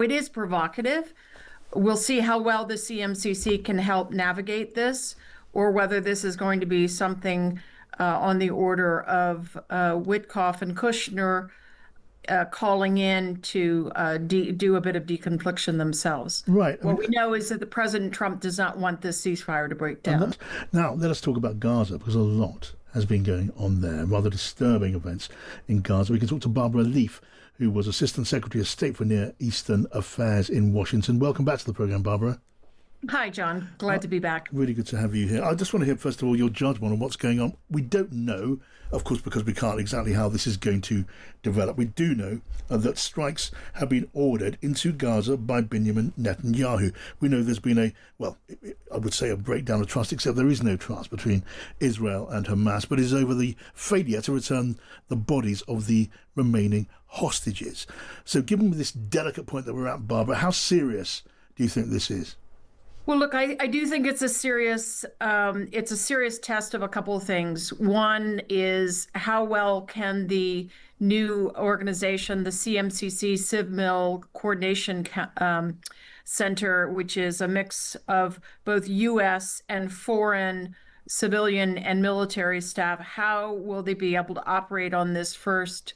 It is provocative. We'll see how well the CMCC can help navigate this, or whether this is going to be something on the order of Witkoff and Kushner calling in to do a bit of deconfliction themselves. Right. What we know is that the President Trump does not want this ceasefire to break down. Now, let us talk about Gaza, because a lot has been going on there, rather disturbing events in Gaza. We can talk to Barbara Leaf, who was Assistant Secretary of State for Near Eastern Affairs in Washington. Welcome back to the programme, Barbara. Hi, John. Glad to be back. Really good to have you here. I just want to hear, first of all, your judgment on what's going on. We don't know, of course, because we can't exactly how this is going to develop. We do know that strikes have been ordered into Gaza by Benjamin Netanyahu. We know there's been I would say a breakdown of trust, except there is no trust between Israel and Hamas, but it is over the failure to return the bodies of the remaining hostages. So given this delicate point that we're at, Barbara, how serious do you think this is? Well, look, I do think it's a serious test of a couple of things. One is how well can the new organization, the CMCC, CivMil Coordination Center, which is a mix of both U.S. and foreign civilian and military staff, how will they be able to operate on this first?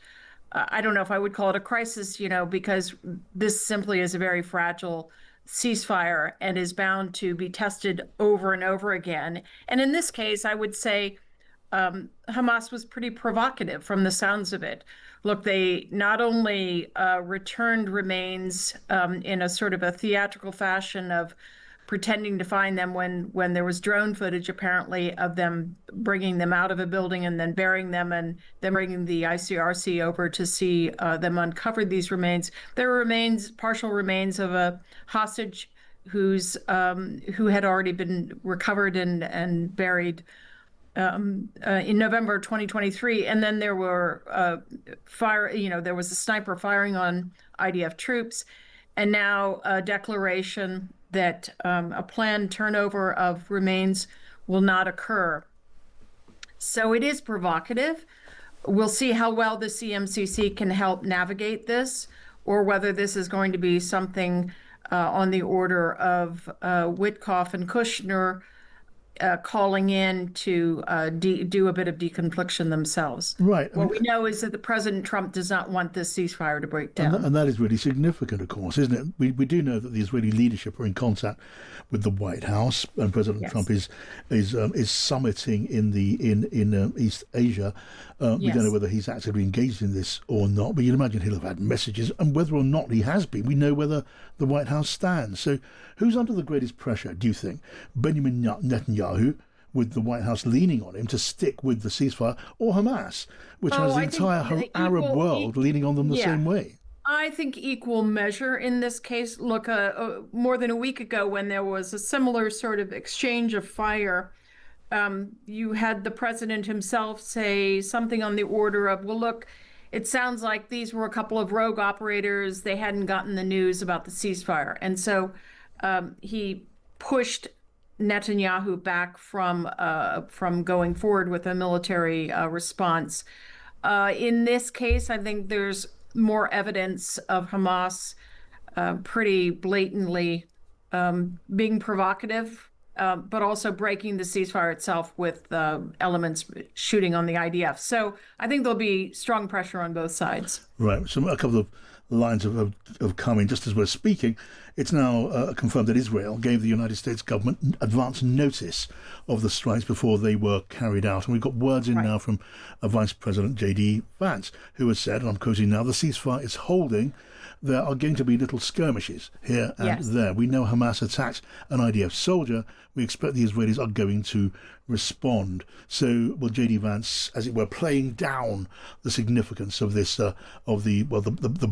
I don't know if I would call it a crisis, because this simply is a very fragile ceasefire and is bound to be tested over and over again. And in this case, I would say Hamas was pretty provocative from the sounds of it. Look, they not only returned remains in a sort of a theatrical fashion of pretending to find them when there was drone footage apparently of them bringing them out of a building and then burying them and then bringing the ICRC over to see them uncover these remains. There were partial remains of a hostage who had already been recovered and buried in November 2023. And then there were there was a sniper firing on IDF troops, and now a declaration that a planned turnover of remains will not occur. So it is provocative. We'll see how well the CMCC can help navigate this, or whether this is going to be something on the order of Witkoff and Kushner calling in to do a bit of deconfliction themselves. Right. What we know is that the President Trump does not want this ceasefire to break down. And that is really significant, of course, isn't it? We do know that the Israeli leadership are in contact with the White House, and President Trump is summiting in East Asia. We don't know whether he's actively engaged in this or not, but you'd imagine he'll have had messages, and whether or not he has been, we know whether the White House stands. So who's under the greatest pressure, do you think? Benjamin Netanyahu, with the White House leaning on him to stick with the ceasefire, or Hamas, which has the entire Arab world leaning on them the same way? I think equal measure in this case. Look, more than a week ago, when there was a similar sort of exchange of fire, you had the president himself say something on the order of, well, look, it sounds like these were a couple of rogue operators. They hadn't gotten the news about the ceasefire. And so he pushed Netanyahu back from going forward with a military response. In this case, I think there's more evidence of Hamas pretty blatantly being provocative, but also breaking the ceasefire itself with elements shooting on the IDF. So I think there'll be strong pressure on both sides. Right. So a couple of lines of coming just as we're speaking. It's now confirmed that Israel gave the United States government advance notice of the strikes before they were carried out. And we've got words in now from Vice President J.D. Vance, who has said, and I'm quoting now, the ceasefire is holding. There are going to be little skirmishes here and there. We know Hamas attacked an IDF soldier. We expect the Israelis are going to respond. So, well, J.D. Vance, as it were, playing down the significance of this, the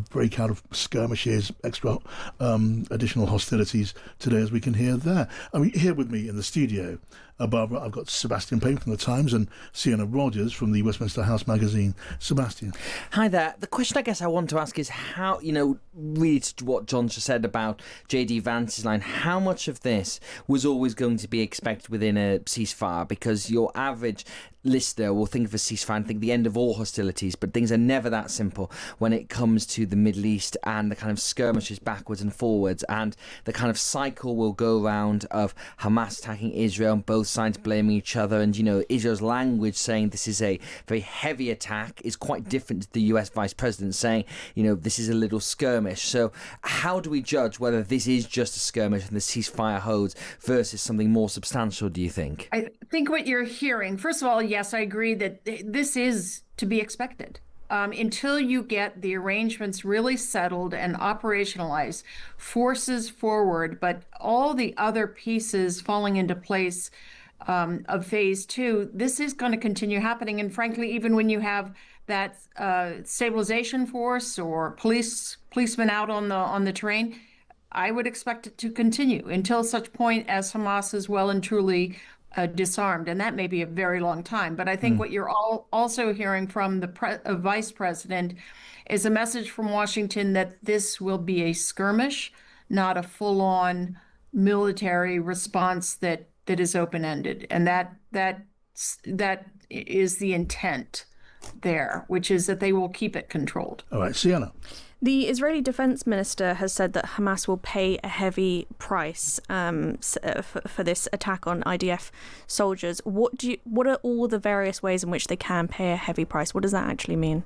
breakout of skirmishes, extra additional hostilities today, as we can hear there. I mean, here with me in the studio, Barbara, I've got Sebastian Payne from The Times and Sienna Rogers from the Westminster House magazine. Sebastian. Hi there. The question I guess I want to ask is how, really to what John just said about J.D. Vance's line, how much of this was always going to be expected within a ceasefire? Because your average listener will think of a ceasefire and think the end of all hostilities, but things are never that simple when it comes to the Middle East and the kind of skirmishes backwards and forwards, and the kind of cycle will go round of Hamas attacking Israel and both sides blaming each other, and Israel's language saying this is a very heavy attack is quite different to the US Vice President saying this is a little skirmish. So how do we judge whether this is just a skirmish and the ceasefire holds versus something more substantial, do you think? I think what you're hearing, first of all, yes, I agree that this is to be expected. Until you get the arrangements really settled and operationalized, forces forward, but all the other pieces falling into place of phase two, this is going to continue happening. And frankly, even when you have that stabilization force or policemen out on the terrain, I would expect it to continue until such point as Hamas is well and truly disarmed, and that may be a very long time. But I think what you're also hearing from the vice president is a message from Washington that this will be a skirmish, not a full-on military response that is open-ended, and that is the intent there, which is that they will keep it controlled. All right, Sienna. The Israeli defense minister has said that Hamas will pay a heavy price for this attack on IDF soldiers. What are all the various ways in which they can pay a heavy price? What does that actually mean?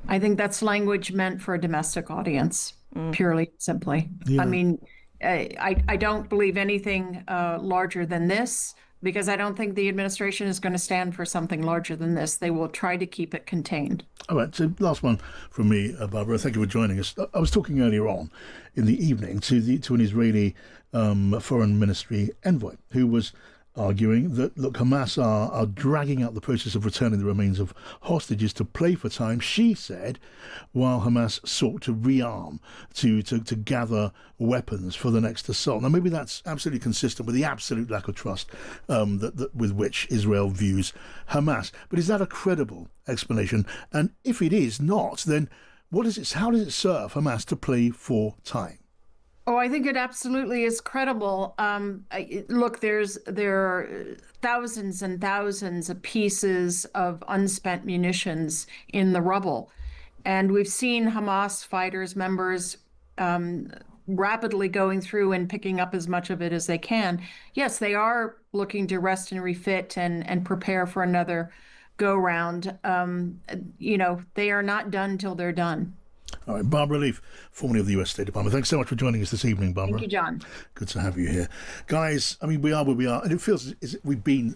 I think that's language meant for a domestic audience, purely simply. Yeah. I mean, I don't believe anything larger than this, because I don't think the administration is going to stand for something larger than this. They will try to keep it contained. All right, so last one from me, Barbara. Thank you for joining us. I was talking earlier on in the evening to an Israeli foreign ministry envoy who was arguing that, look, Hamas are dragging out the process of returning the remains of hostages to play for time, she said, while Hamas sought to rearm, to gather weapons for the next assault. Now, maybe that's absolutely consistent with the absolute lack of trust that with which Israel views Hamas. But is that a credible explanation? And if it is not, then how does it serve Hamas to play for time? Oh, I think it absolutely is credible. Look, there are thousands and thousands of pieces of unspent munitions in the rubble. And we've seen Hamas fighters, members, rapidly going through and picking up as much of it as they can. Yes, they are looking to rest and refit and prepare for another go-round. They are not done till they're done. All right, Barbara Leaf, formerly of the US State Department. Thanks so much for joining us this evening, Barbara. Thank you, John. Good to have you here. Guys, I mean, we are where we are, and it feels as if we've been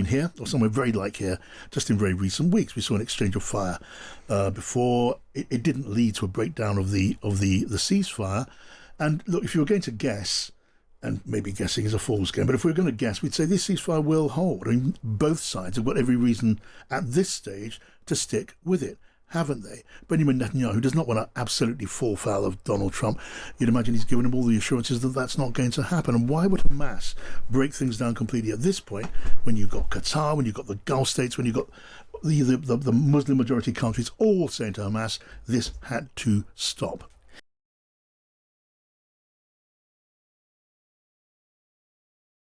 here, or somewhere very like here, just in very recent weeks. We saw an exchange of fire before. It didn't lead to a breakdown of the ceasefire. And look, if you were going to guess, and maybe guessing is a fool's game, but if we were going to guess, we'd say this ceasefire will hold. I mean, both sides have got every reason at this stage to stick with it, haven't they? Benjamin Netanyahu does not want to absolutely fall foul of Donald Trump. You'd imagine he's given him all the assurances that that's not going to happen. And why would Hamas break things down completely at this point, when you've got Qatar, when you've got the Gulf states, when you've got the Muslim majority countries all saying to Hamas, this had to stop?